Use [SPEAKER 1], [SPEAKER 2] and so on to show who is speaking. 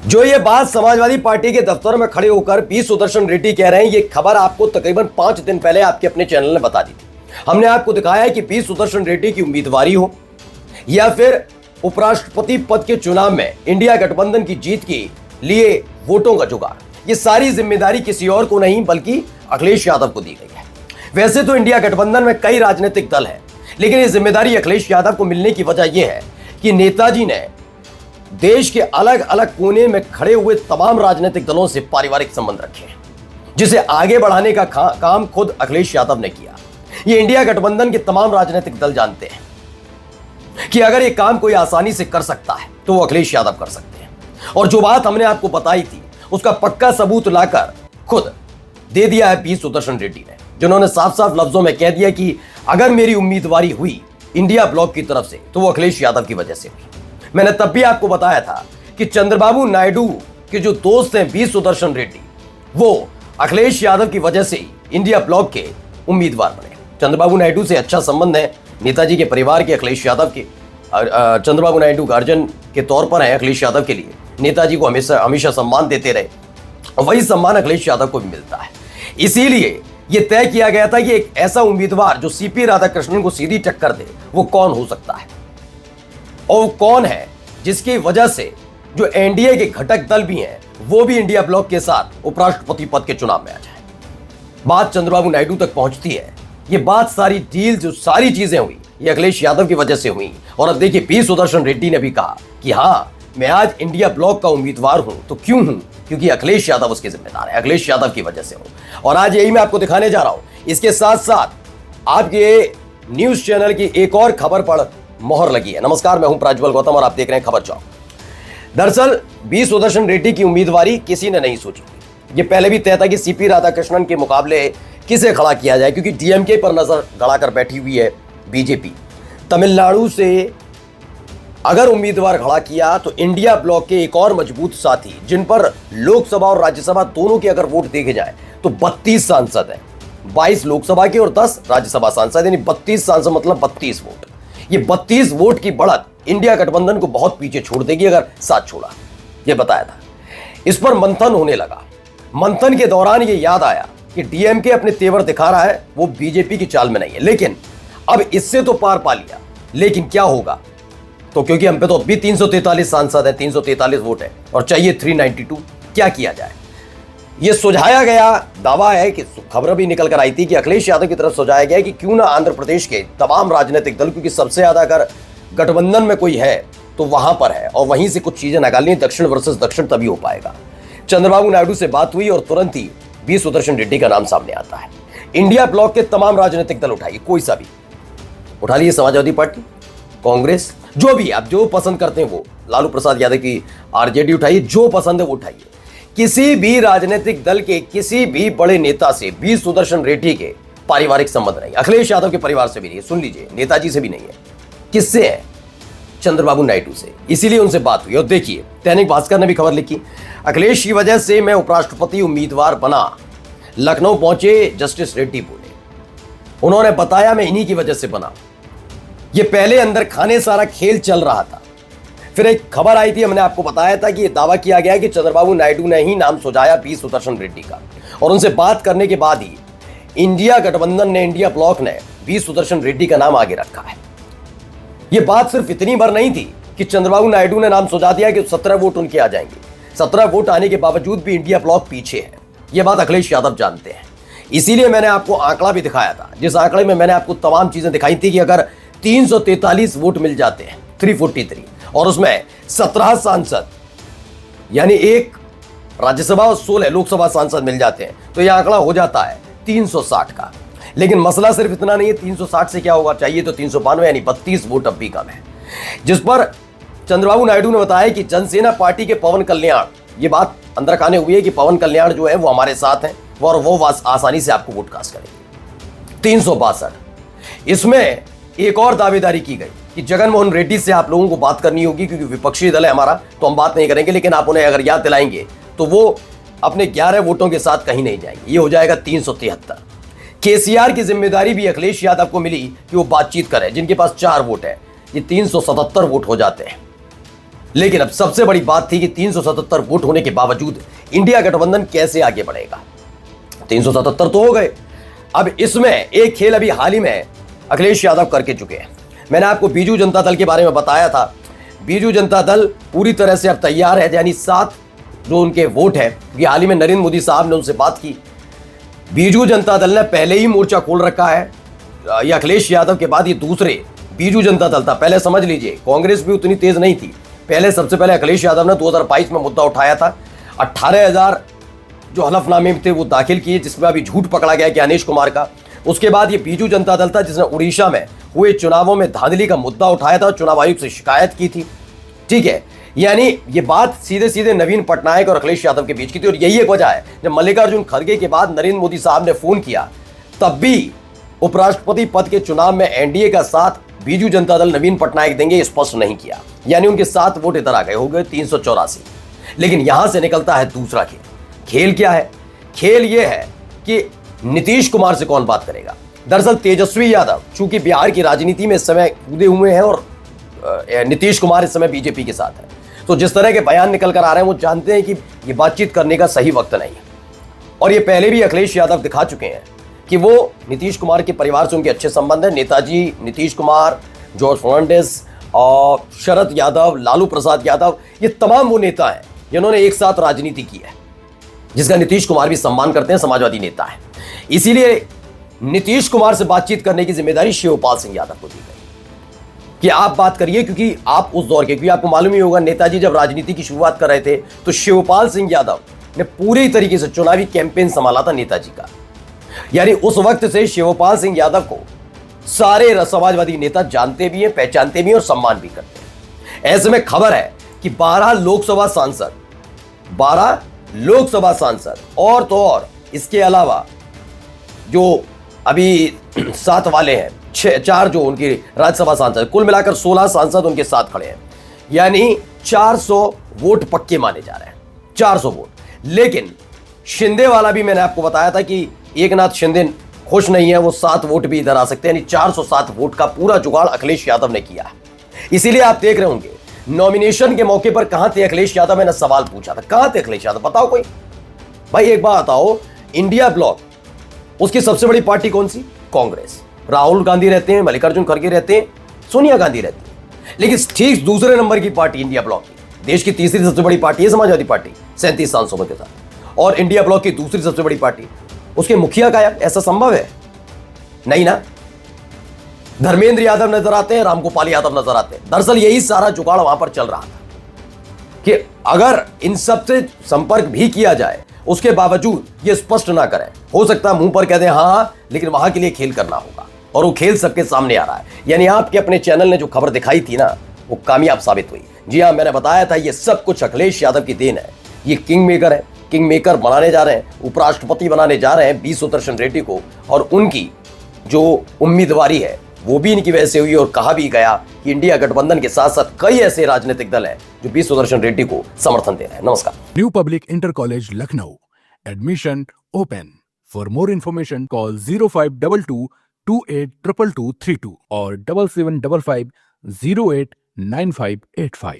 [SPEAKER 1] जो ये बात समाजवादी पार्टी के दफ्तर में खड़े होकर पी सुदर्शन रेड्डी कह रहे हैं, ये खबर आपको तकरीबन 5 दिन पहले आपके अपने चैनल ने बता दी थी। हमने आपको दिखाया है कि पी सुदर्शन रेड्डी की उम्मीदवारी हो या फिर उपराष्ट्रपति पद के चुनाव में इंडिया गठबंधन की जीत के लिए वोटों का जुगाड़, ये सारी जिम्मेदारी किसी और को नहीं बल्कि अखिलेश यादव को दी गई है। वैसे तो इंडिया गठबंधन में कई राजनीतिक दल हैं, लेकिन ये जिम्मेदारी अखिलेश यादव को मिलने की वजह यह है कि नेताजी ने देश के अलग अलग कोने में खड़े हुए तमाम राजनीतिक दलों से पारिवारिक संबंध रखे हैं, जिसे आगे बढ़ाने का काम खुद अखिलेश यादव ने किया। ये इंडिया गठबंधन के तमाम राजनीतिक दल जानते हैं कि अगर ये काम कोई आसानी से कर सकता है तो वो अखिलेश यादव कर सकते हैं। और जो बात हमने आपको बताई थी उसका पक्का सबूत लाकर खुद दे दिया है पी सुदर्शन रेड्डी ने, जिन्होंने साफ साफ लफ्जों में कह दिया कि अगर मेरी उम्मीदवारी हुई इंडिया ब्लॉक की तरफ से तो वो अखिलेश यादव की वजह से हुई। मैंने तब भी आपको बताया था कि चंद्रबाबू नायडू के जो दोस्त हैं पी सुदर्शन रेड्डी, वो अखिलेश यादव की वजह से ही इंडिया ब्लॉक के उम्मीदवार बने। चंद्रबाबू नायडू से अच्छा संबंध है नेताजी के परिवार के, अखिलेश यादव के। चंद्रबाबू नायडू गार्जियन के तौर पर है अखिलेश यादव के लिए, नेताजी को हमेशा सम्मान देते रहे, वही सम्मान अखिलेश यादव को भी मिलता है। इसीलिए यह तय किया गया था कि एक ऐसा उम्मीदवार जो सीपी राधाकृष्णन को सीधी टक्कर दे वो कौन हो सकता है, और कौन है जिसकी वजह से जो एनडीए के घटक दल भी हैं वो भी इंडिया ब्लॉक के साथ उपराष्ट्रपति पद के चुनाव में आ जाए। बात चंद्रबाबू नायडू तक पहुंचती है। ये बात सारी डील, जो सारी चीजें हुई, ये अखिलेश यादव की वजह से हुई। और अब देखिए पी सुदर्शन रेड्डी ने भी कहा कि हाँ, मैं आज इंडिया ब्लॉक का उम्मीदवार हूं। तो क्यों हूं? क्योंकि अखिलेश यादव उसके जिम्मेदार है, अखिलेश यादव की वजह से हूं। और आज यही मैं आपको दिखाने जा रहा हूं। इसके साथ साथ आपके न्यूज चैनल की एक और खबर पर मोहर लगी है। नमस्कार, मैं हूं प्रज्वल गौतम और आप देख रहे हैं खबर चौक। दरअसल बी सुदर्शन रेड्डी की उम्मीदवारी किसी ने नहीं सोची। ये पहले भी तय था कि सीपी राधाकृष्णन के मुकाबले किसे खड़ा किया जाए, क्योंकि डीएमके पर नजर गड़ाकर बैठी हुई है बीजेपी। तमिलनाडु से अगर उम्मीदवार खड़ा किया तो इंडिया ब्लॉक के एक और मजबूत साथी, जिन पर लोकसभा और राज्यसभा दोनों के अगर वोट देखे जाए तो 32 सांसद हैं, 22 लोकसभा के और 10 राज्यसभा सांसद, यानी 32 सांसद मतलब 32 वोट। ये 32 वोट की बढ़त इंडिया गठबंधन को बहुत पीछे छोड़ देगी अगर साथ छोड़ा, ये बताया था। इस पर मंथन होने लगा। मंथन के दौरान ये याद आया कि डीएमके अपने तेवर दिखा रहा है, वो बीजेपी की चाल में नहीं है। लेकिन अब इससे तो पार पा लिया, लेकिन क्या होगा? तो क्योंकि हम पे तो अभी 343 सांसद है, 343 वोट है और चाहिए 392, क्या किया जाए? ये सुझाया गया, दावा है कि खबर भी निकल कर आई थी कि अखिलेश यादव की तरफ सुझाया गया कि क्यों ना आंध्र प्रदेश के तमाम राजनीतिक दल, क्योंकि सबसे ज्यादा अगर गठबंधन में कोई है तो वहां पर है, और वहीं से कुछ चीजें निकालनी, दक्षिण वर्सेस दक्षिण तभी हो पाएगा। चंद्रबाबू नायडू से बात हुई और तुरंत ही बी सुदर्शन रेड्डी का नाम सामने आता है। इंडिया ब्लॉक के तमाम राजनीतिक दल उठाइए, कोई सा भी उठा लीजिए, समाजवादी पार्टी, कांग्रेस, जो भी आप जो पसंद करते हैं वो, लालू प्रसाद यादव की आरजेडी उठाइए, जो पसंद है वो उठाइए। किसी भी राजनीतिक दल के किसी भी बड़े नेता से बी सुदर्शन रेड्डी के पारिवारिक संबंध नहीं, अखिलेश यादव के परिवार से भी नहीं, सुन लीजिए, नेताजी से भी नहीं है। किससे है? चंद्रबाबू नायडू से। इसीलिए उनसे बात हुई। और देखिए दैनिक भास्कर ने भी खबर लिखी, अखिलेश की वजह से मैं उपराष्ट्रपति उम्मीदवार बना। लखनऊ पहुंचे जस्टिस रेड्डी बोले, उन्होंने बताया मैं इन्हीं की वजह से बना। ये पहले अंदर खाने सारा खेल चल रहा था। फिर एक खबर आई थी, हमने आपको बताया था कि यह दावा किया गया कि चंद्रबाबू नायडू ने ही नाम सुझाया पी सुदर्शन रेड्डी का, और उनसे बात करने के बाद ही इंडिया गठबंधन ने, इंडिया ब्लॉक ने पी सुदर्शन रेड्डी का नाम आगे रखा है। यह बात सिर्फ इतनी बार नहीं थी कि चंद्रबाबू नायडू ने नाम सुझा दिया कि 17 वोट उनके आ जाएंगे। 17 वोट आने के बावजूद भी इंडिया ब्लॉक पीछे है, यह बात अखिलेश यादव जानते हैं। इसीलिए मैंने आपको आंकड़ा भी दिखाया था, जिस आंकड़े में मैंने आपको तमाम चीजें दिखाई थी कि अगर 343 वोट मिल जाते हैं, 343, और उसमें 17 सांसद यानी एक राज्यसभा और 16 लोकसभा सांसद मिल जाते हैं, तो यह आंकड़ा हो जाता है 360 का। लेकिन मसला सिर्फ इतना नहीं है, 360 से क्या होगा, चाहिए तो 392, यानी 32 वोट अब भी कम है। जिस पर चंद्रबाबू नायडू ने बताया कि जनसेना पार्टी के पवन कल्याण, ये बात अंदर खाने हुई है कि पवन कल्याण जो है वो हमारे साथ हैं और वो आसानी से आपको वोट कास्ट करेंगे। 362। इसमें एक और दावेदारी की गई कि जगनमोहन रेड्डी से आप लोगों को बात करनी होगी, क्योंकि विपक्षी दल है हमारा, तो हम बात नहीं करेंगे, लेकिन आप उन्हें अगर याद दिलाएंगे तो वो अपने 11 वोटों के साथ कहीं नहीं जाएंगे। ये हो जाएगा 373। केसीआर की जिम्मेदारी भी अखिलेश यादव को मिली कि वो बातचीत करे, जिनके पास 4 वोट है, ये 377 वोट हो जाते हैं। लेकिन अब सबसे बड़ी बात थी कि 377 वोट होने के बावजूद इंडिया गठबंधन कैसे आगे बढ़ेगा। 377 तो हो गए, अब इसमें एक खेल अभी हाल ही में अखिलेश यादव करके चुके हैं। मैंने आपको बीजू जनता दल के बारे में बताया था। बीजू जनता दल पूरी तरह से अब तैयार है, यानी 7 जो उनके वोट है, कि हाल ही में नरेंद्र मोदी साहब ने उनसे बात की। बीजू जनता दल ने पहले ही मोर्चा खोल रखा है। ये अखिलेश यादव के बाद ये दूसरे बीजू जनता दल था। पहले समझ लीजिए, कांग्रेस भी उतनी तेज नहीं थी। पहले सबसे पहले अखिलेश यादव ने 2022 में मुद्दा उठाया था। 18,000 जो हलफनामे थे वो दाखिल किए, जिसमें अभी झूठ पकड़ा गया कि अनिश कुमार का। उसके बाद ये बीजू जनता दल था जिसने उड़ीसा में हुए चुनावों में धांधली का मुद्दा उठाया था, चुनाव आयोग से शिकायत की थी। ठीक है, यानी ये बात सीधे सीधे नवीन पटनायक और अखिलेश यादव के बीच की थी। और यही एक वजह है, जब मल्लिकार्जुन खड़गे के बाद नरेंद्र मोदी साहब ने फोन किया, तब भी उपराष्ट्रपति पद के चुनाव में एनडीए का साथ बीजू जनता दल नवीन पटनायक देंगे स्पष्ट नहीं किया, यानी उनके 7 वोट इधर आ गए, हो गए 384। लेकिन यहां से निकलता है दूसरा खेल। खेल क्या है? खेल यह है कि नीतीश कुमार से कौन बात करेगा। दरअसल तेजस्वी यादव चूंकि बिहार की राजनीति में इस समय कूदे हुए हैं और नीतीश कुमार इस समय बीजेपी के साथ है, तो जिस तरह के बयान निकल कर आ रहे हैं वो जानते हैं कि ये बातचीत करने का सही वक्त नहीं है। और ये पहले भी अखिलेश यादव दिखा चुके हैं कि वो नीतीश कुमार के परिवार से उनके अच्छे संबंध है। नेताजी नीतीश कुमार, जॉर्ज फर्नांडिस और शरद यादव, लालू प्रसाद यादव, ये तमाम वो नेता हैं जिन्होंने एक साथ राजनीति की है, जिसका नीतीश कुमार भी सम्मान करते हैं, समाजवादी नेता है। इसीलिए नीतीश कुमार से बातचीत करने की जिम्मेदारी शिवपाल सिंह यादव को दी गई कि आप बात करिए, क्योंकि आप उस दौर के, क्योंकि आपको मालूम ही होगा नेताजी जब राजनीति की शुरुआत कर रहे थे तो शिवपाल सिंह यादव ने पूरी तरीके से चुनावी कैंपेन संभाला था नेताजी का। यानी उस वक्त से शिवपाल सिंह यादव को सारे समाजवादी नेता जानते भी हैं, पहचानते भी हैं और सम्मान भी करते हैं। ऐसे में खबर है कि 12 लोकसभा सांसद और तो और इसके अलावा जो अभी 7 वाले हैं, 4 जो उनकी राज्यसभा सांसद, कुल मिलाकर 16 सांसद उनके साथ खड़े हैं। यानी 400 वोट पक्के माने जा रहे हैं, 400 वोट। लेकिन शिंदे वाला भी मैंने आपको बताया था कि एकनाथ शिंदे खुश नहीं है, वो 7 वोट भी इधर आ सकते हैं। यानी 407 वोट का पूरा जुगाड़ अखिलेश यादव ने किया। इसीलिए आप देख रहे होंगे नॉमिनेशन के मौके पर कहां थे अखिलेश यादव, मैंने सवाल पूछा था, कहां थे अखिलेश यादव, बताओ कोई। भाई एक बात बताओ, इंडिया ब्लॉक उसकी सबसे बड़ी पार्टी कौन सी? कांग्रेस। राहुल गांधी रहते हैं, मल्लिकार्जुन खड़गे रहते हैं, सोनिया गांधी रहती है। लेकिन ठीक दूसरे नंबर की पार्टी इंडिया ब्लॉक की, देश की तीसरी सबसे बड़ी पार्टी है समाजवादी पार्टी 37 सांसदों के साथ, और इंडिया ब्लॉक की दूसरी सबसे बड़ी पार्टी, उसके मुखिया गायब। ऐसा संभव है? नहीं ना। धर्मेंद्र यादव नजर आते हैं, रामगोपाल यादव नजर आते हैं। दरअसल यही सारा जुगाड़ वहां पर चल रहा था कि अगर इन सबसे संपर्क भी किया जाए, उसके बावजूद ये स्पष्ट ना करें, हो सकता है मुंह पर कह दें हाँ, लेकिन वहां के लिए खेल करना होगा, और वो खेल सबके सामने आ रहा है। यानी आपके अपने चैनल ने जो खबर दिखाई थी ना, वो कामयाब साबित हुई। जी हाँ, मैंने बताया था ये सब कुछ अखिलेश यादव की देन है। ये किंग मेकर है, किंग मेकर बनाने जा रहे हैं, उपराष्ट्रपति बनाने जा रहे हैं बी सुदर्शन रेड्डी को, और उनकी जो उम्मीदवारी है वो भी इनकी वजह से हुई। और कहा भी गया कि इंडिया गठबंधन के साथ साथ कई ऐसे राजनीतिक दल हैं जो बी सुदर्शन रेड्डी को समर्थन दे रहे हैं। नमस्कार।
[SPEAKER 2] New public inter college Lucknow, admission open. For more information call 0522 282232 और 7755 089585।